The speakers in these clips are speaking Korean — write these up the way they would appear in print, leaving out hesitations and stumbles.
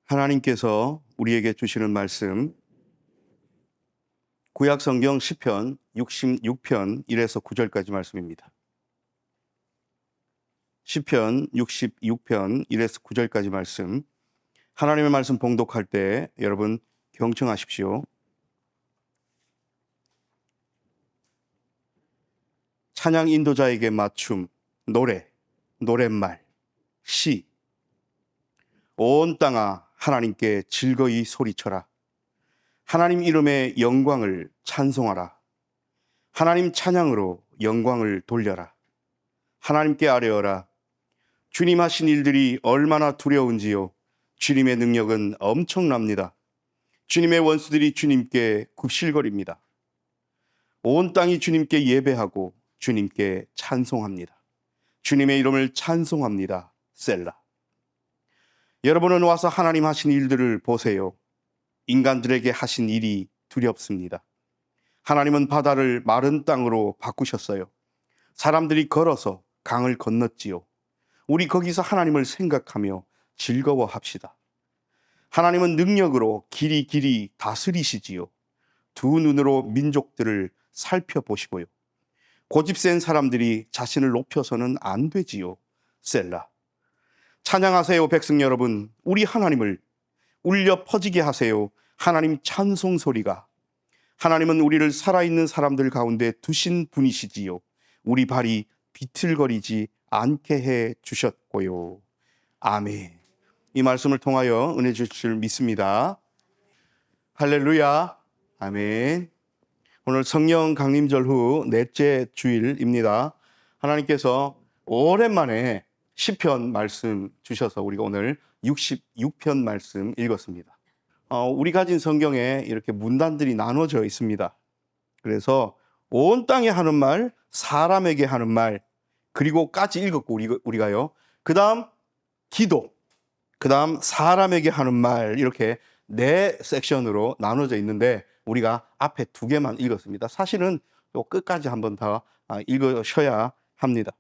하나님께서 우리에게 주시는 말씀, 구약 성경 시편 66편 1에서 9절까지 말씀입니다. 시편 66편 1에서 9절까지 말씀, 하나님의 말씀 봉독할 때 여러분 경청하십시오. 찬양 인도자에게 맞춤, 노랫말, 시. 온 땅아 하나님께 즐거이 소리쳐라. 하나님 이름의 영광을 찬송하라. 하나님 찬양으로 영광을 돌려라. 하나님께 아뢰어라. 주님 하신 일들이 얼마나 두려운지요. 주님의 능력은 엄청납니다. 주님의 원수들이 주님께 굽실거립니다. 온 땅이 주님께 예배하고 주님께 찬송합니다. 주님의 이름을 찬송합니다. 셀라. 여러분은 와서 하나님 하신 일들을 보세요. 인간들에게 하신 일이 두렵습니다. 하나님은 바다를 마른 땅으로 바꾸셨어요. 사람들이 걸어서 강을 건넜지요. 우리 거기서 하나님을 생각하며 즐거워합시다. 하나님은 능력으로 길이 다스리시지요. 두 눈으로 민족들을 살펴보시고요. 고집센 사람들이 자신을 높여서는 안 되지요. 셀라. 찬양하세요, 백성 여러분. 우리 하나님을 울려 퍼지게 하세요. 하나님 찬송 소리가. 하나님은 우리를 살아있는 사람들 가운데 두신 분이시지요. 우리 발이 비틀거리지 않게 해 주셨고요. 아멘. 이 말씀을 통하여 은혜 주실 줄 믿습니다. 할렐루야. 아멘. 오늘 성령 강림절 후 넷째 주일입니다. 하나님께서 오랜만에 시편 말씀 주셔서 우리가 오늘 66편 말씀 읽었습니다. 우리 가진 성경에 이렇게 문단들이 나눠져 있습니다. 그래서 온 땅에 하는 말, 사람에게 하는 말, 그리고까지 읽었고 우리가요. 그 다음 기도, 그 다음 사람에게 하는 말, 이렇게 네 섹션으로 나눠져 있는데 우리가 앞에 두 개만 읽었습니다. 사실은 또 끝까지 한번 더 읽으셔야 합니다.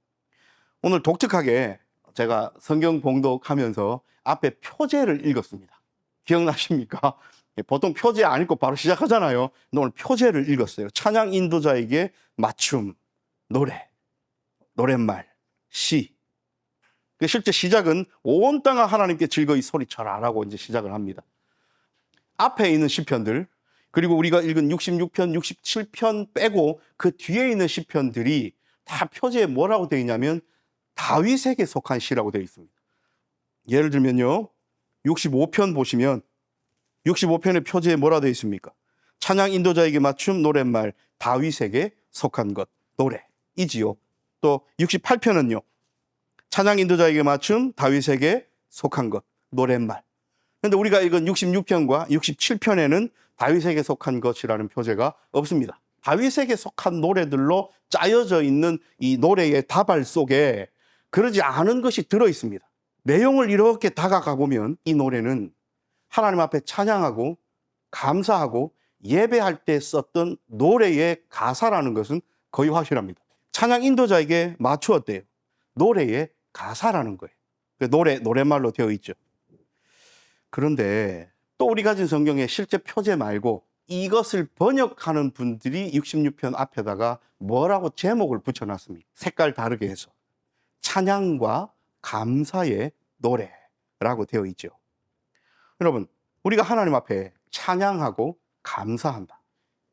오늘 독특하게 제가 성경 봉독하면서 앞에 표제를 읽었습니다. 기억나십니까? 보통 표제 안 읽고 바로 시작하잖아요. 오늘 표제를 읽었어요. 찬양 인도자에게 맞춤, 노랫말, 시. 실제 시작은 온 땅아 하나님께 즐거이 소리쳐라 라고 이제 시작을 합니다. 앞에 있는 시편들, 그리고 우리가 읽은 66편, 67편 빼고 그 뒤에 있는 시편들이 다 표제에 뭐라고 되어 있냐면 다윗에게 속한 시라고 되어 있습니다. 예를 들면요, 65편 보시면 65편의 표제에 뭐라 되어 있습니까? 찬양 인도자에게 맞춤, 노랫말, 다윗에게 속한 것, 노래이지요. 또 68편은요, 찬양 인도자에게 맞춤, 다윗에게 속한 것, 노랫말. 그런데 우리가 읽은 66편과 67편에는 다윗에게 속한 것이라는 표제가 없습니다. 다윗에게 속한 노래들로 짜여져 있는 이 노래의 다발 속에 그러지 않은 것이 들어 있습니다. 내용을 이렇게 다가가 보면 이 노래는 하나님 앞에 찬양하고 감사하고 예배할 때 썼던 노래의 가사라는 것은 거의 확실합니다. 찬양 인도자에게 맞추었대요. 노래의 가사라는 거예요. 노랫말로 되어 있죠. 그런데 또 우리 가진 성경에 실제 표제 말고 이것을 번역하는 분들이 66편 앞에다가 뭐라고 제목을 붙여놨습니까? 색깔 다르게 해서 찬양과 감사의 노래라고 되어 있죠. 여러분, 우리가 하나님 앞에 찬양하고 감사한다.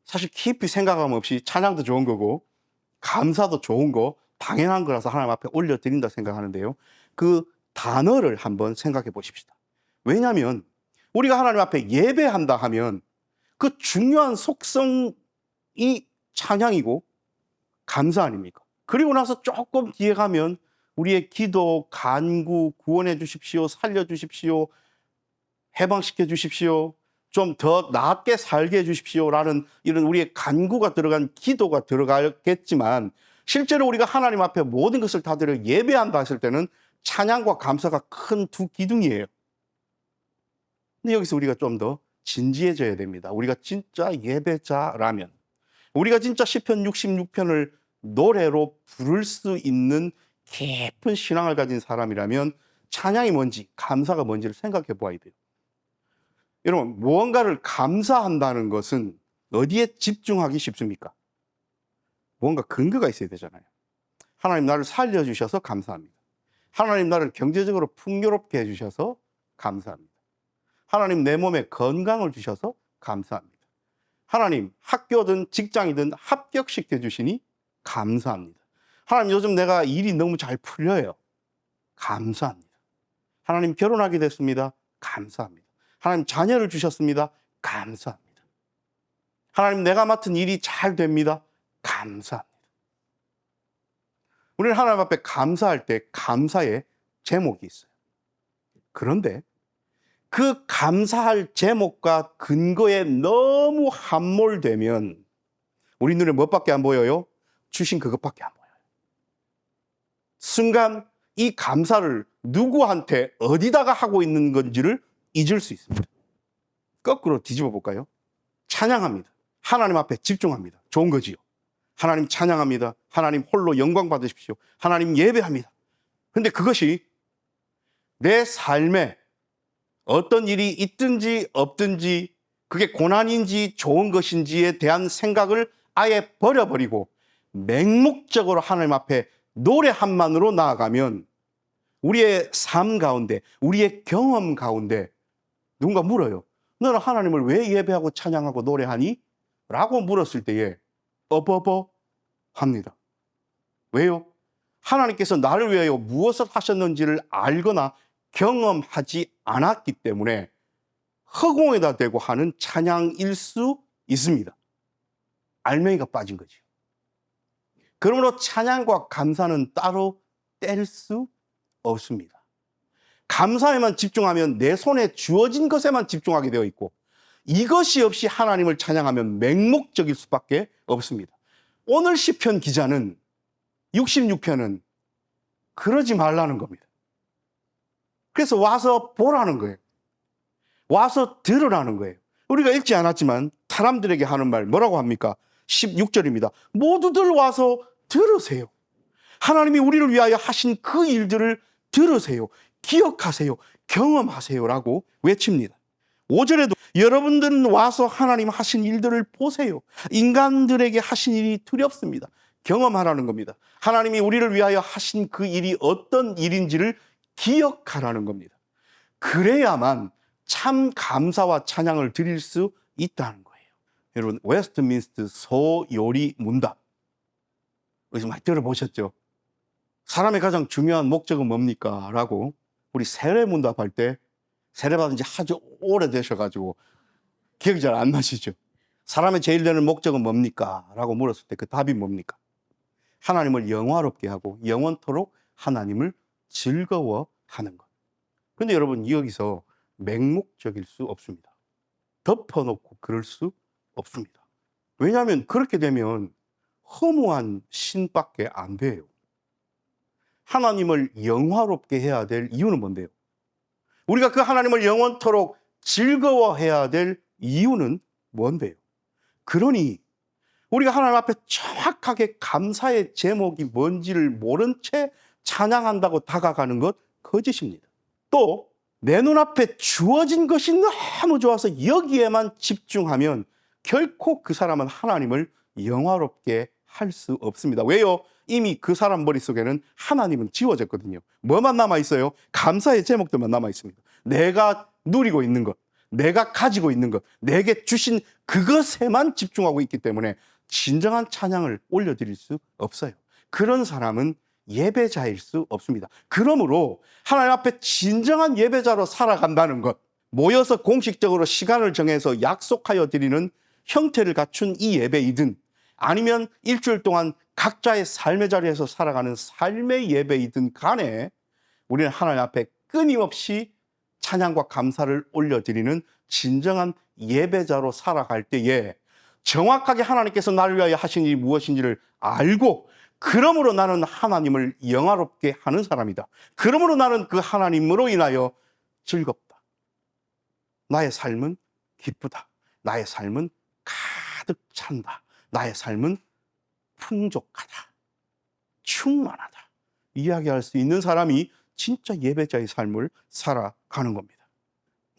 사실 깊이 생각함 없이 찬양도 좋은 거고 감사도 좋은 거 당연한 거라서 하나님 앞에 올려드린다 생각하는데요. 그 단어를 한번 생각해 보십시다. 왜냐하면 우리가 하나님 앞에 예배한다 하면 그 중요한 속성이 찬양이고 감사 아닙니까? 그리고 나서 조금 뒤에 가면 우리의 기도, 간구, 구원해 주십시오, 살려 주십시오, 해방시켜 주십시오, 좀 더 낫게 살게 해 주십시오라는 이런 우리의 간구가 들어간 기도가 들어가겠지만 실제로 우리가 하나님 앞에 모든 것을 다 드려 예배한다 했을 때는 찬양과 감사가 큰 두 기둥이에요. 근데 여기서 우리가 좀 더 진지해져야 됩니다. 우리가 진짜 예배자라면, 우리가 진짜 시편 66편을 노래로 부를 수 있는 깊은 신앙을 가진 사람이라면 찬양이 뭔지 감사가 뭔지를 생각해 보아야 돼요. 여러분, 무언가를 감사한다는 것은 어디에 집중하기 쉽습니까? 뭔가 근거가 있어야 되잖아요. 하나님 나를 살려주셔서 감사합니다. 하나님 나를 경제적으로 풍요롭게 해주셔서 감사합니다. 하나님 내 몸에 건강을 주셔서 감사합니다. 하나님 학교든 직장이든 합격시켜 주시니 감사합니다. 하나님 요즘 내가 일이 너무 잘 풀려요. 감사합니다. 하나님 결혼하게 됐습니다. 감사합니다. 하나님 자녀를 주셨습니다. 감사합니다. 하나님 내가 맡은 일이 잘 됩니다. 감사합니다. 우리는 하나님 앞에 감사할 때 감사의 제목이 있어요. 그런데 그 감사할 제목과 근거에 너무 함몰되면 우리 눈에 무엇밖에 안 보여요? 주신 그것밖에 안 보여요. 순간 이 감사를 누구한테 어디다가 하고 있는 건지를 잊을 수 있습니다. 거꾸로 뒤집어 볼까요? 찬양합니다. 하나님 앞에 집중합니다. 좋은 거지요. 하나님 찬양합니다. 하나님 홀로 영광 받으십시오. 하나님 예배합니다. 근데 그것이 내 삶에 어떤 일이 있든지 없든지 그게 고난인지 좋은 것인지에 대한 생각을 아예 버려버리고 맹목적으로 하나님 앞에 노래 한만으로 나아가면 우리의 삶 가운데, 우리의 경험 가운데 누군가 물어요. 너는 하나님을 왜 예배하고 찬양하고 노래하니? 라고 물었을 때에 합니다. 왜요? 하나님께서 나를 위하여 무엇을 하셨는지를 알거나 경험하지 않았기 때문에 허공에다 대고 하는 찬양일 수 있습니다. 알맹이가 빠진 거죠. 그러므로 찬양과 감사는 따로 뗄 수 없습니다. 감사에만 집중하면 내 손에 주어진 것에만 집중하게 되어 있고 이것이 없이 하나님을 찬양하면 맹목적일 수밖에 없습니다. 오늘 시편 기자는 66편은 그러지 말라는 겁니다. 그래서 와서 보라는 거예요. 와서 들으라는 거예요. 우리가 읽지 않았지만 사람들에게 하는 말 뭐라고 합니까? 16절입니다. 모두들 와서 들으세요. 하나님이 우리를 위하여 하신 그 일들을 들으세요. 기억하세요. 경험하세요라고 외칩니다. 5절에도 여러분들은 와서 하나님 하신 일들을 보세요. 인간들에게 하신 일이 두렵습니다. 경험하라는 겁니다. 하나님이 우리를 위하여 하신 그 일이 어떤 일인지를 기억하라는 겁니다. 그래야만 참 감사와 찬양을 드릴 수 있다는 거예요. 여러분, 웨스트민스터 소요리 문답 어디서 많이 들어보셨죠? 사람의 가장 중요한 목적은 뭡니까? 라고 우리 세례 문답할 때 세례 받은 지 아주 오래되셔가지고 기억이 잘 안 나시죠? 사람의 제일 되는 목적은 뭡니까? 라고 물었을 때 그 답이 뭡니까? 하나님을 영화롭게 하고 영원토록 하나님을 즐거워하는 것. 근데 여러분, 여기서 맹목적일 수 없습니다. 덮어놓고 그럴 수 없습니다. 왜냐하면 그렇게 되면 허무한 신밖에 안 돼요. 하나님을 영화롭게 해야 될 이유는 뭔데요? 우리가 그 하나님을 영원토록 즐거워해야 될 이유는 뭔데요? 그러니 우리가 하나님 앞에 정확하게 감사의 제목이 뭔지를 모른 채 찬양한다고 다가가는 것 거짓입니다. 또 내 눈앞에 주어진 것이 너무 좋아서 여기에만 집중하면 결코 그 사람은 하나님을 영화롭게 할 수 없습니다. 왜요? 이미 그 사람 머릿속에는 하나님은 지워졌거든요. 뭐만 남아있어요? 감사의 제목들만 남아있습니다. 내가 누리고 있는 것, 내가 가지고 있는 것, 내게 주신 그것에만 집중하고 있기 때문에 진정한 찬양을 올려드릴 수 없어요. 그런 사람은 예배자일 수 없습니다. 그러므로 하나님 앞에 진정한 예배자로 살아간다는 것, 모여서 공식적으로 시간을 정해서 약속하여 드리는 형태를 갖춘 이 예배이든 아니면 일주일 동안 각자의 삶의 자리에서 살아가는 삶의 예배이든 간에 우리는 하나님 앞에 끊임없이 찬양과 감사를 올려드리는 진정한 예배자로 살아갈 때에 정확하게 하나님께서 나를 위하여 하신 일이 무엇인지를 알고 그러므로 나는 하나님을 영화롭게 하는 사람이다. 그러므로 나는 그 하나님으로 인하여 즐겁다. 나의 삶은 기쁘다. 나의 삶은 가득 찬다. 나의 삶은 풍족하다. 충만하다. 이야기할 수 있는 사람이 진짜 예배자의 삶을 살아가는 겁니다.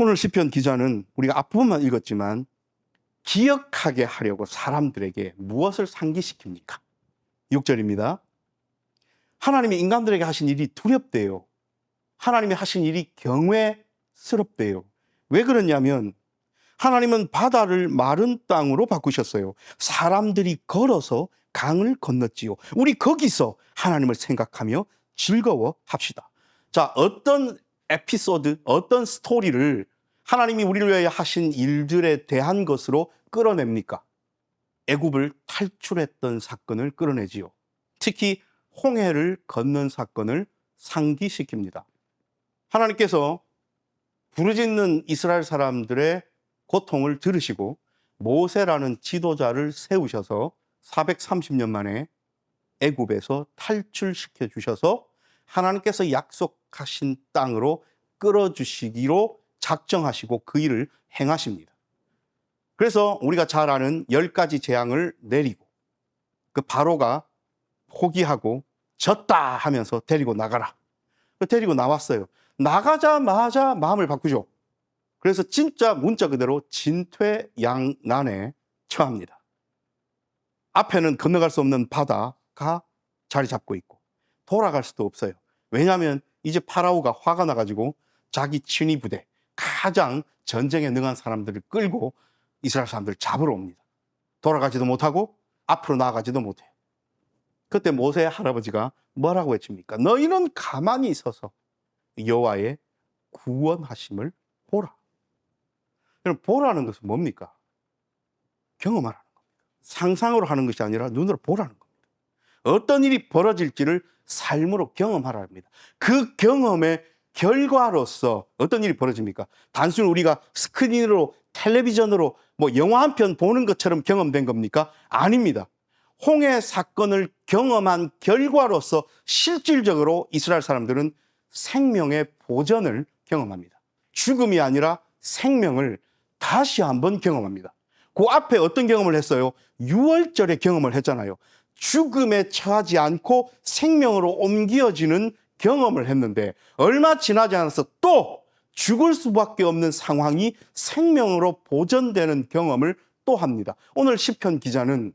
오늘 시편 기자는 우리가 앞부분만 읽었지만 기억하게 하려고 사람들에게 무엇을 상기시킵니까? 6절입니다. 하나님이 인간들에게 하신 일이 두렵대요. 하나님이 하신 일이 경외스럽대요. 왜 그러냐면 하나님은 바다를 마른 땅으로 바꾸셨어요. 사람들이 걸어서 강을 건넜지요. 우리 거기서 하나님을 생각하며 즐거워합시다. 자, 어떤 에피소드, 어떤 스토리를 하나님이 우리를 위하여 하신 일들에 대한 것으로 끌어냅니까? 애굽을 탈출했던 사건을 끌어내지요. 특히 홍해를 건넌 사건을 상기시킵니다. 하나님께서 부르짖는 이스라엘 사람들의 고통을 들으시고 모세라는 지도자를 세우셔서 430년 만에 애굽에서 탈출시켜 주셔서 하나님께서 약속하신 땅으로 끌어주시기로 작정하시고 그 일을 행하십니다. 그래서 우리가 잘 아는 10가지 재앙을 내리고 그 바로가 포기하고 졌다 하면서 데리고 나가라. 데리고 나왔어요. 나가자마자 마음을 바꾸죠. 그래서 진짜 문자 그대로 진퇴양난에 처합니다. 앞에는 건너갈 수 없는 바다가 자리 잡고 있고 돌아갈 수도 없어요. 왜냐하면 이제 파라오가 화가 나가지고 자기 친위 부대, 가장 전쟁에 능한 사람들을 끌고 이스라엘 사람들을 잡으러 옵니다. 돌아가지도 못하고 앞으로 나아가지도 못해요. 그때 모세의 할아버지가 뭐라고 외칩니까? 너희는 가만히 있어서 여호와의 구원하심을 보라. 여러분, 보라는 것은 뭡니까? 경험하라는 겁니다. 상상으로 하는 것이 아니라 눈으로 보라는 겁니다. 어떤 일이 벌어질지를 삶으로 경험하라 합니다. 그 경험의 결과로서 어떤 일이 벌어집니까? 단순히 우리가 스크린으로, 텔레비전으로 영화 한 편 보는 것처럼 경험된 겁니까? 아닙니다. 홍해 사건을 경험한 결과로서 실질적으로 이스라엘 사람들은 생명의 보전을 경험합니다. 죽음이 아니라 생명을 다시 한번 경험합니다. 그 앞에 어떤 경험을 했어요? 유월절의 경험을 했잖아요. 죽음에 처하지 않고 생명으로 옮겨지는 경험을 했는데 얼마 지나지 않아서 또 죽을 수밖에 없는 상황이 생명으로 보전되는 경험을 또 합니다. 오늘 시편 기자는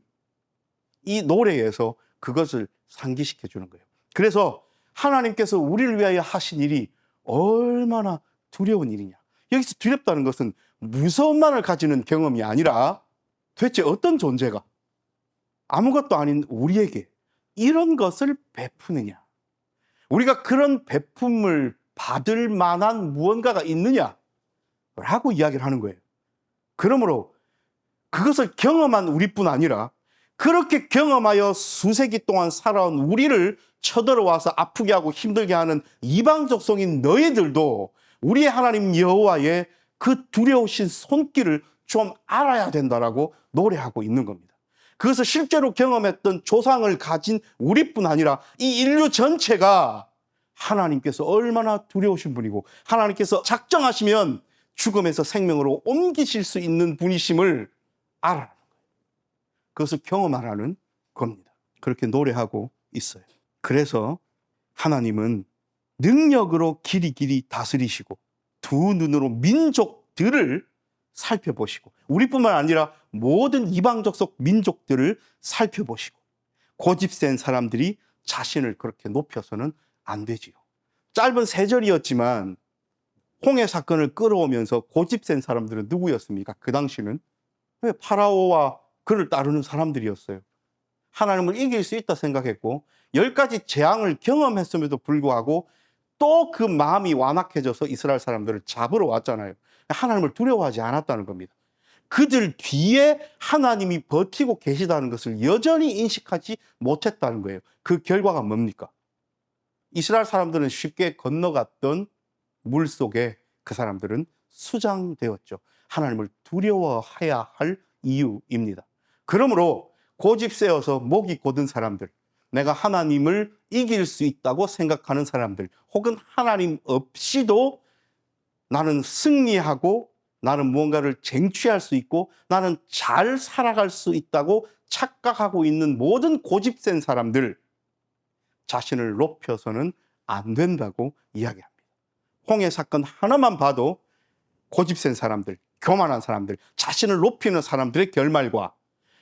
이 노래에서 그것을 상기시켜 주는 거예요. 그래서 하나님께서 우리를 위하여 하신 일이 얼마나 두려운 일이냐. 여기서 두렵다는 것은 무서움만을 가지는 경험이 아니라 도대체 어떤 존재가 아무것도 아닌 우리에게 이런 것을 베푸느냐, 우리가 그런 베품을 받을 만한 무언가가 있느냐라고 이야기를 하는 거예요. 그러므로 그것을 경험한 우리뿐 아니라 그렇게 경험하여 수세기 동안 살아온 우리를 쳐들어와서 아프게 하고 힘들게 하는 이방 족속인 너희들도 우리의 하나님 여호와의 그 두려우신 손길을 좀 알아야 된다라고 노래하고 있는 겁니다. 그것을 실제로 경험했던 조상을 가진 우리뿐 아니라 이 인류 전체가 하나님께서 얼마나 두려우신 분이고 하나님께서 작정하시면 죽음에서 생명으로 옮기실 수 있는 분이심을 알아라는 거예요. 그것을 경험하라는 겁니다. 그렇게 노래하고 있어요. 그래서 하나님은 능력으로 길이 다스리시고 두 눈으로 민족들을 살펴보시고 우리뿐만 아니라 모든 이방적 속 민족들을 살펴보시고 고집센 사람들이 자신을 그렇게 높여서는 안 되지요. 짧은 3절이었지만 홍해 사건을 끌어오면서 고집센 사람들은 누구였습니까? 그 당시는 파라오와 그를 따르는 사람들이었어요. 하나님을 이길 수 있다 생각했고 10가지 재앙을 경험했음에도 불구하고 또 그 마음이 완악해져서 이스라엘 사람들을 잡으러 왔잖아요. 하나님을 두려워하지 않았다는 겁니다. 그들 뒤에 하나님이 버티고 계시다는 것을 여전히 인식하지 못했다는 거예요. 그 결과가 뭡니까? 이스라엘 사람들은 쉽게 건너갔던 물 속에 그 사람들은 수장되었죠. 하나님을 두려워해야 할 이유입니다. 그러므로 고집 세워서 목이 곧은 사람들, 내가 하나님을 이길 수 있다고 생각하는 사람들, 혹은 하나님 없이도 나는 승리하고 나는 무언가를 쟁취할 수 있고 나는 잘 살아갈 수 있다고 착각하고 있는 모든 고집센 사람들, 자신을 높여서는 안 된다고 이야기합니다. 홍해 사건 하나만 봐도 고집센 사람들, 교만한 사람들, 자신을 높이는 사람들의 결말과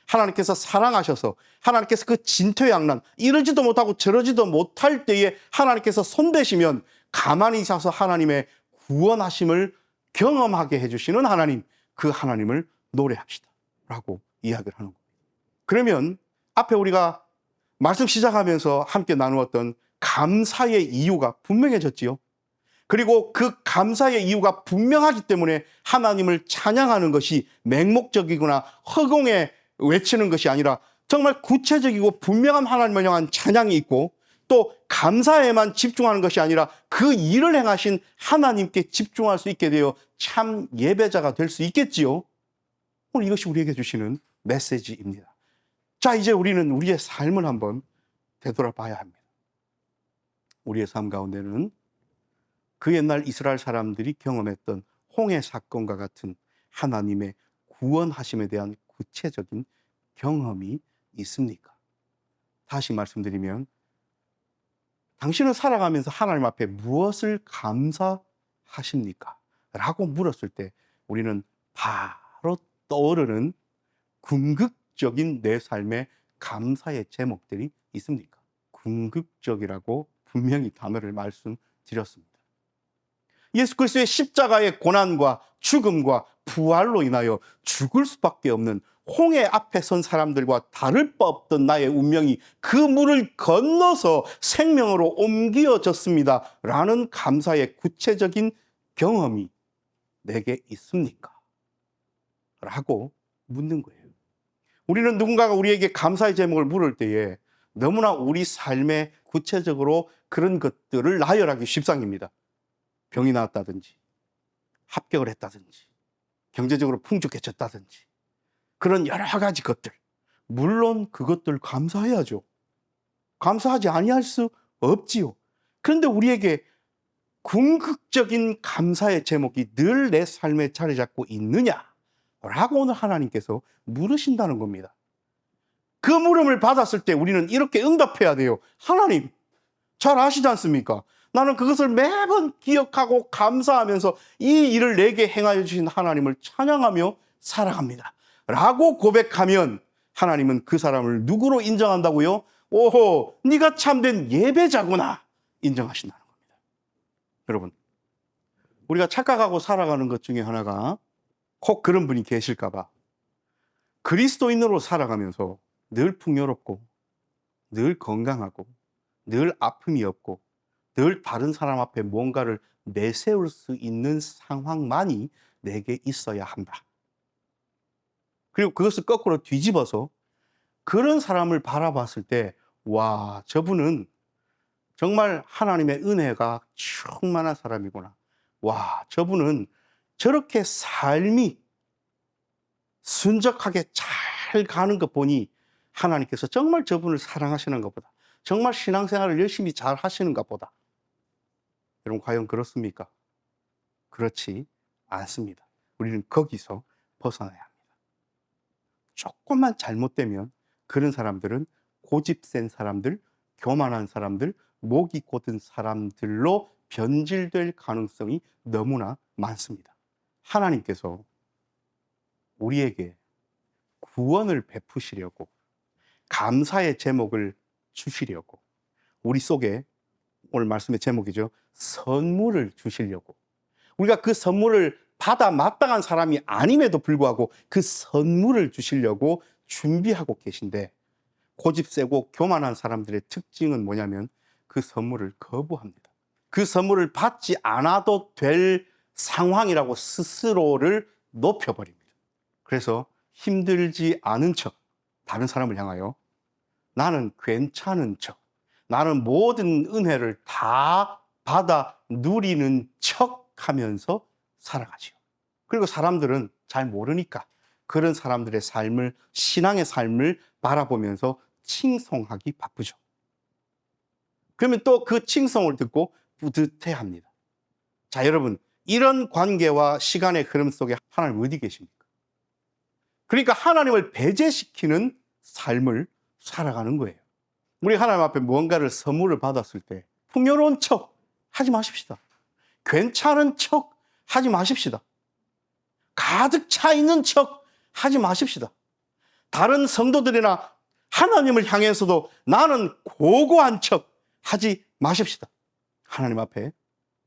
하나님께서 사랑하셔서 하나님께서 그 진퇴양난, 이러지도 못하고 저러지도 못할 때에 하나님께서 손대시면 가만히 있어서 하나님의 구원하심을 경험하게 해주시는 하나님, 그 하나님을 노래합시다 라고 이야기를 하는 겁니다. 그러면 앞에 우리가 말씀 시작하면서 함께 나누었던 감사의 이유가 분명해졌지요. 그리고 그 감사의 이유가 분명하기 때문에 하나님을 찬양하는 것이 맹목적이거나 허공에 외치는 것이 아니라 정말 구체적이고 분명한 하나님을 향한 찬양이 있고, 또 감사에만 집중하는 것이 아니라 그 일을 행하신 하나님께 집중할 수 있게 되어 참 예배자가 될 수 있겠지요. 오늘 이것이 우리에게 주시는 메시지입니다. 자, 이제 우리는 우리의 삶을 한번 되돌아봐야 합니다. 우리의 삶 가운데는 그 옛날 이스라엘 사람들이 경험했던 홍해 사건과 같은 하나님의 구원하심에 대한 구체적인 경험이 있습니까? 다시 말씀드리면, 당신은 살아가면서 하나님 앞에 무엇을 감사하십니까? 라고 물었을 때 우리는 바로 떠오르는 궁극적인 내 삶의 감사의 제목들이 있습니까? 궁극적이라고 분명히 단어를 말씀드렸습니다. 예수 그리스도의 십자가의 고난과 죽음과 부활로 인하여 죽을 수밖에 없는 홍해 앞에 선 사람들과 다를 바 없던 나의 운명이 그 물을 건너서 생명으로 옮겨졌습니다 라는 감사의 구체적인 경험이 내게 있습니까? 라고 묻는 거예요. 우리는 누군가가 우리에게 감사의 제목을 물을 때에 너무나 우리 삶에 구체적으로 그런 것들을 나열하기 십상입니다. 병이 나았다든지, 합격을 했다든지, 경제적으로 풍족해졌다든지, 그런 여러 가지 것들. 물론 그것들 감사해야죠. 감사하지 아니할 수 없지요. 그런데 우리에게 궁극적인 감사의 제목이 늘 내 삶에 자리 잡고 있느냐라고 오늘 하나님께서 물으신다는 겁니다. 그 물음을 받았을 때 우리는 이렇게 응답해야 돼요. 하나님, 잘 아시지 않습니까? 나는 그것을 매번 기억하고 감사하면서 이 일을 내게 행하여 주신 하나님을 찬양하며 살아갑니다 라고 고백하면 하나님은 그 사람을 누구로 인정한다고요? 오호, 네가 참된 예배자구나 인정하신다는 겁니다. 여러분, 우리가 착각하고 살아가는 것 중에 하나가 혹 그런 분이 계실까 봐 그리스도인으로 살아가면서 늘 풍요롭고 늘 건강하고 늘 아픔이 없고 늘 다른 사람 앞에 뭔가를 내세울 수 있는 상황만이 내게 있어야 한다. 그리고 그것을 거꾸로 뒤집어서 그런 사람을 바라봤을 때, 와, 저분은 정말 하나님의 은혜가 충만한 사람이구나. 와, 저분은 저렇게 삶이 순적하게 잘 가는 것 보니 하나님께서 정말 저분을 사랑하시는 것보다, 정말 신앙생활을 열심히 잘 하시는가 보다. 여러분, 과연 그렇습니까? 그렇지 않습니다. 우리는 거기서 벗어나야 합니다. 조금만 잘못되면 그런 사람들은 고집센 사람들, 교만한 사람들, 목이 곧은 사람들로 변질될 가능성이 너무나 많습니다. 하나님께서 우리에게 구원을 베푸시려고, 감사의 제목을 주시려고, 우리 속에 오늘 말씀의 제목이죠, 선물을 주시려고, 우리가 그 선물을 받아 마땅한 사람이 아님에도 불구하고 그 선물을 주시려고 준비하고 계신데, 고집세고 교만한 사람들의 특징은 뭐냐면 그 선물을 거부합니다. 그 선물을 받지 않아도 될 상황이라고 스스로를 높여버립니다. 그래서 힘들지 않은 척, 다른 사람을 향하여 나는 괜찮은 척, 나는 모든 은혜를 다 받아 누리는 척 하면서 살아가지요. 그리고 사람들은 잘 모르니까 그런 사람들의 삶을, 신앙의 삶을 바라보면서 칭송하기 바쁘죠. 그러면 또 그 칭송을 듣고 뿌듯해합니다. 자, 여러분, 이런 관계와 시간의 흐름 속에 하나님 어디 계십니까? 그러니까 하나님을 배제시키는 삶을 살아가는 거예요. 우리 하나님 앞에 무언가를 선물을 받았을 때 풍요로운 척 하지 마십시다. 괜찮은 척 하지 마십시다. 가득 차 있는 척 하지 마십시다. 다른 성도들이나 하나님을 향해서도 나는 고고한 척 하지 마십시다. 하나님 앞에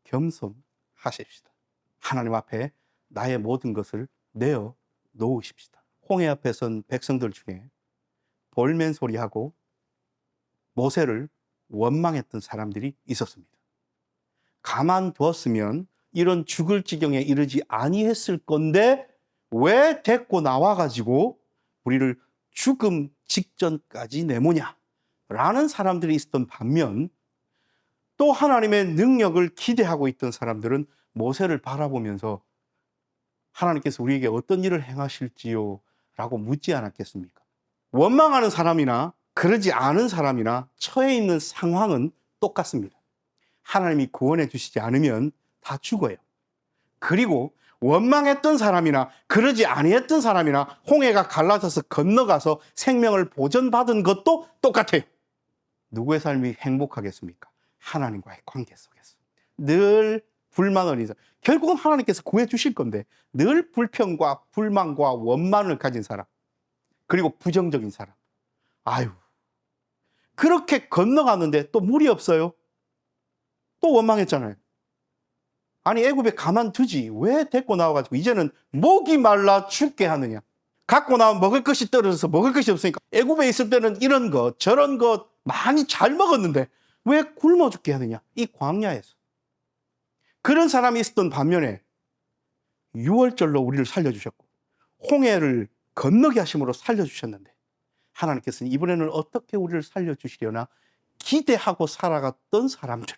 겸손하십시다. 하나님 앞에 나의 모든 것을 내어 놓으십시다. 홍해 앞에 선 백성들 중에 볼멘 소리하고 모세를 원망했던 사람들이 있었습니다. 가만두었으면 이런 죽을 지경에 이르지 아니했을 건데 왜 데리고 나와가지고 우리를 죽음 직전까지 내모냐 라는 사람들이 있었던 반면, 또 하나님의 능력을 기대하고 있던 사람들은 모세를 바라보면서 하나님께서 우리에게 어떤 일을 행하실지요? 라고 묻지 않았겠습니까? 원망하는 사람이나 그러지 않은 사람이나 처해 있는 상황은 똑같습니다. 하나님이 구원해 주시지 않으면 다 죽어요. 그리고 원망했던 사람이나 그러지 아니했던 사람이나 홍해가 갈라져서 건너가서 생명을 보전받은 것도 똑같아요. 누구의 삶이 행복하겠습니까? 하나님과의 관계 속에서. 늘 불만을 있어. 결국은 하나님께서 구해 주실 건데 늘 불평과 불만과 원망을 가진 사람, 그리고 부정적인 사람. 아유, 그렇게 건너갔는데 또 물이 없어요. 또 원망했잖아요. 아니, 애굽에 가만두지 왜 데리고 나와가지고 이제는 목이 말라 죽게 하느냐. 갖고 나면 먹을 것이 떨어져서 먹을 것이 없으니까. 애굽에 있을 때는 이런 것 저런 것 많이 잘 먹었는데 왜 굶어 죽게 하느냐. 이 광야에서 그런 사람이 있었던 반면에 유월절로 우리를 살려주셨고 홍해를 건너게 하심으로 살려주셨는데, 하나님께서는 이번에는 어떻게 우리를 살려주시려나 기대하고 살아갔던 사람들.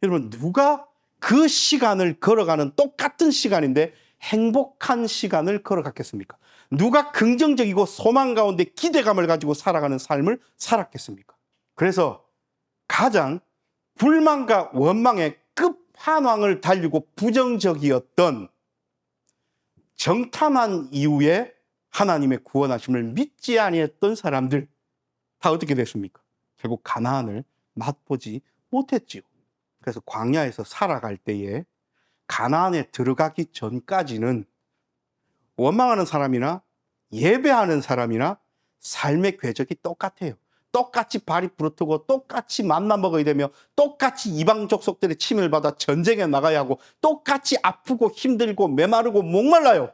여러분, 누가 그 시간을 걸어가는 똑같은 시간인데 행복한 시간을 걸어갔겠습니까? 누가 긍정적이고 소망 가운데 기대감을 가지고 살아가는 삶을 살았겠습니까? 그래서 가장 불만과 원망의 끝판왕을 달리고 부정적이었던, 정탐한 이후에 하나님의 구원하심을 믿지 아니했던 사람들 다 어떻게 됐습니까? 결국 가나안을 맛보지 못했지요. 그래서 광야에서 살아갈 때에 가나안에 들어가기 전까지는 원망하는 사람이나 예배하는 사람이나 삶의 궤적이 똑같아요. 똑같이 발이 부르트고 똑같이 맘만 먹어야 되며 똑같이 이방 족속들의 침을 받아 전쟁에 나가야 하고 똑같이 아프고 힘들고 메마르고 목말라요.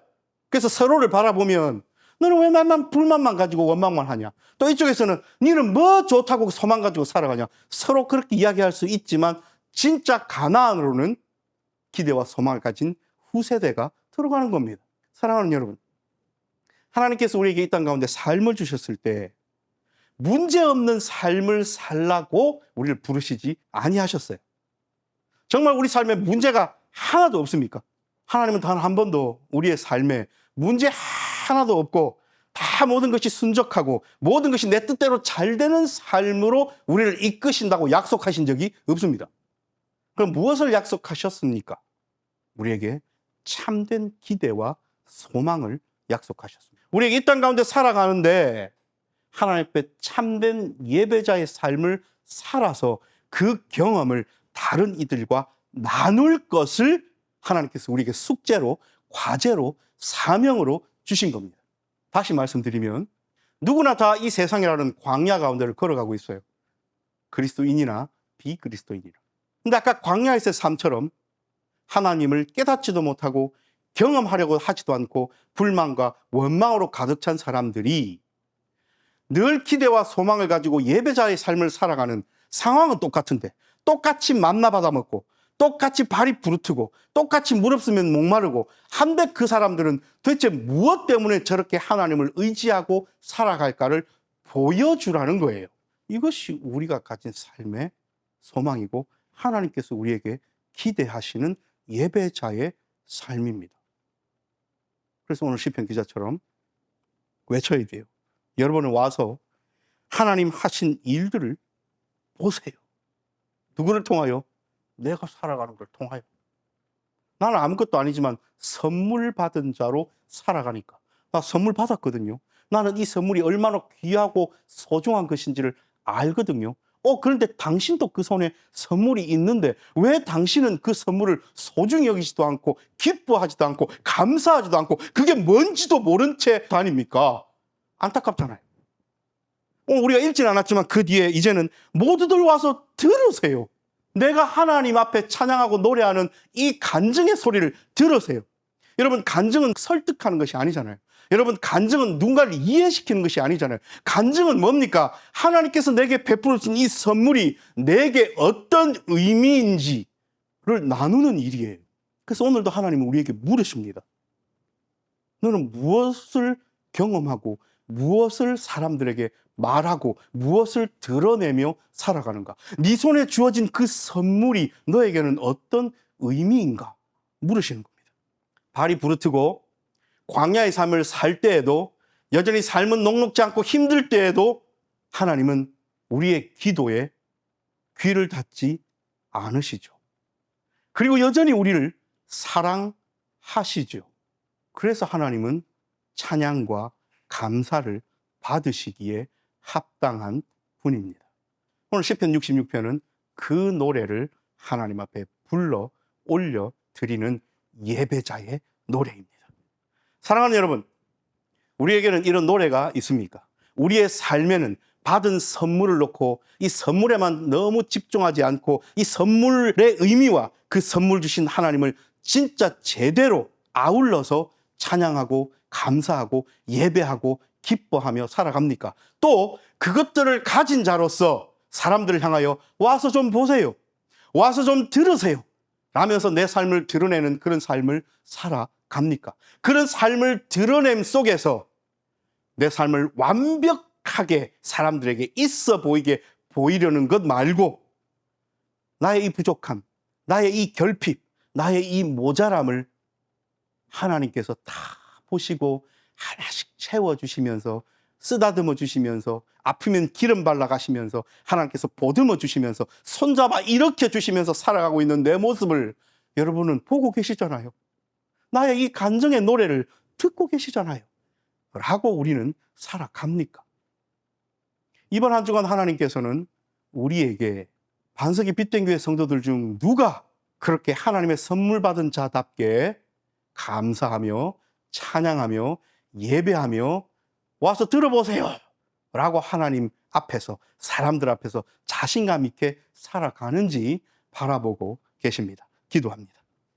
그래서 서로를 바라보면 너는 왜 나만 불만만 가지고 원망만 하냐. 또 이쪽에서는 너는 뭐 좋다고 소망 가지고 살아가냐. 서로 그렇게 이야기할 수 있지만 진짜 가나안으로는 기대와 소망을 가진 후세대가 들어가는 겁니다. 사랑하는 여러분, 하나님께서 우리에게 이 땅 가운데 삶을 주셨을 때 문제없는 삶을 살라고 우리를 부르시지 아니하셨어요. 정말 우리 삶에 문제가 하나도 없습니까? 하나님은 단 한 번도 우리의 삶에 문제 하나도 없고 다 모든 것이 순적하고 모든 것이 내 뜻대로 잘 되는 삶으로 우리를 이끄신다고 약속하신 적이 없습니다. 그럼 무엇을 약속하셨습니까? 우리에게 참된 기대와 소망을 약속하셨습니다. 우리에게 이 땅 가운데 살아가는데 하나님 앞에 참된 예배자의 삶을 살아서 그 경험을 다른 이들과 나눌 것을 하나님께서 우리에게 숙제로, 과제로, 사명으로 주신 겁니다. 다시 말씀드리면 누구나 다 이 세상이라는 광야 가운데를 걸어가고 있어요. 그리스도인이나 비그리스도인이나. 근데 아까 광야에서의 삶처럼 하나님을 깨닫지도 못하고 경험하려고 하지도 않고 불만과 원망으로 가득 찬 사람들이 늘 기대와 소망을 가지고 예배자의 삶을 살아가는 상황은 똑같은데 똑같이 만나 받아 먹고 똑같이 발이 부르트고 똑같이 물 없으면 목마르고 한데 그 사람들은 도대체 무엇 때문에 저렇게 하나님을 의지하고 살아갈까를 보여주라는 거예요. 이것이 우리가 가진 삶의 소망이고 하나님께서 우리에게 기대하시는 예배자의 삶입니다. 그래서 오늘 시편 기자처럼 외쳐야 돼요. 여러분은 와서 하나님 하신 일들을 보세요. 누구를 통하여? 내가 살아가는 걸 통하여. 나는 아무것도 아니지만 선물 받은 자로 살아가니까. 나 선물 받았거든요. 나는 이 선물이 얼마나 귀하고 소중한 것인지를 알거든요. 그런데 당신도 그 손에 선물이 있는데 왜 당신은 그 선물을 소중히 여기지도 않고 기뻐하지도 않고 감사하지도 않고 그게 뭔지도 모른 채 다닙니까? 안타깝잖아요. 우리가 읽진 않았지만 그 뒤에 이제는 모두들 와서 들으세요. 내가 하나님 앞에 찬양하고 노래하는 이 간증의 소리를 들으세요. 여러분, 간증은 설득하는 것이 아니잖아요. 여러분, 간증은 누군가를 이해시키는 것이 아니잖아요. 간증은 뭡니까? 하나님께서 내게 베풀어 주신 이 선물이 내게 어떤 의미인지를 나누는 일이에요. 그래서 오늘도 하나님은 우리에게 물으십니다. 너는 무엇을 경험하고 무엇을 사람들에게 말하고 무엇을 드러내며 살아가는가? 네 손에 주어진 그 선물이 너에게는 어떤 의미인가? 물으시는 겁니다. 발이 부르트고 광야의 삶을 살 때에도 여전히 삶은 녹록지 않고 힘들 때에도 하나님은 우리의 기도에 귀를 닫지 않으시죠. 그리고 여전히 우리를 사랑하시죠. 그래서 하나님은 찬양과 감사를 받으시기에 합당한 분입니다. 오늘 시편 66편은 그 노래를 하나님 앞에 불러 올려 드리는 예배자의 노래입니다. 사랑하는 여러분, 우리에게는 이런 노래가 있습니까? 우리의 삶에는 받은 선물을 놓고 이 선물에만 너무 집중하지 않고 이 선물의 의미와 그 선물 주신 하나님을 진짜 제대로 아울러서 찬양하고 감사하고 예배하고 기뻐하며 살아갑니까? 또 그것들을 가진 자로서 사람들을 향하여 와서 좀 보세요. 와서 좀 들으세요. 라면서 내 삶을 드러내는 그런 삶을 살아갑니까? 그런 삶을 드러냄 속에서 내 삶을 완벽하게 사람들에게 있어 보이게 보이려는 것 말고 나의 이 부족함, 나의 이 결핍, 나의 이 모자람을 하나님께서 다 보시고 하나씩 채워주시면서 쓰다듬어 주시면서 아프면 기름 발라 가시면서 하나님께서 보듬어 주시면서 손잡아 일으켜 주시면서 살아가고 있는 내 모습을 여러분은 보고 계시잖아요. 나의 이 간증의 노래를 듣고 계시잖아요. 라고 우리는 살아갑니까? 이번 한 주간 하나님께서는 우리에게 반석이 빛된 교회 성도들 중 누가 그렇게 하나님의 선물 받은 자답게 감사하며 찬양하며 예배하며 와서 들어보세요 라고 하나님 앞에서 사람들 앞에서 자신감 있게 살아가는지 바라보고 계십니다. 기도합니다.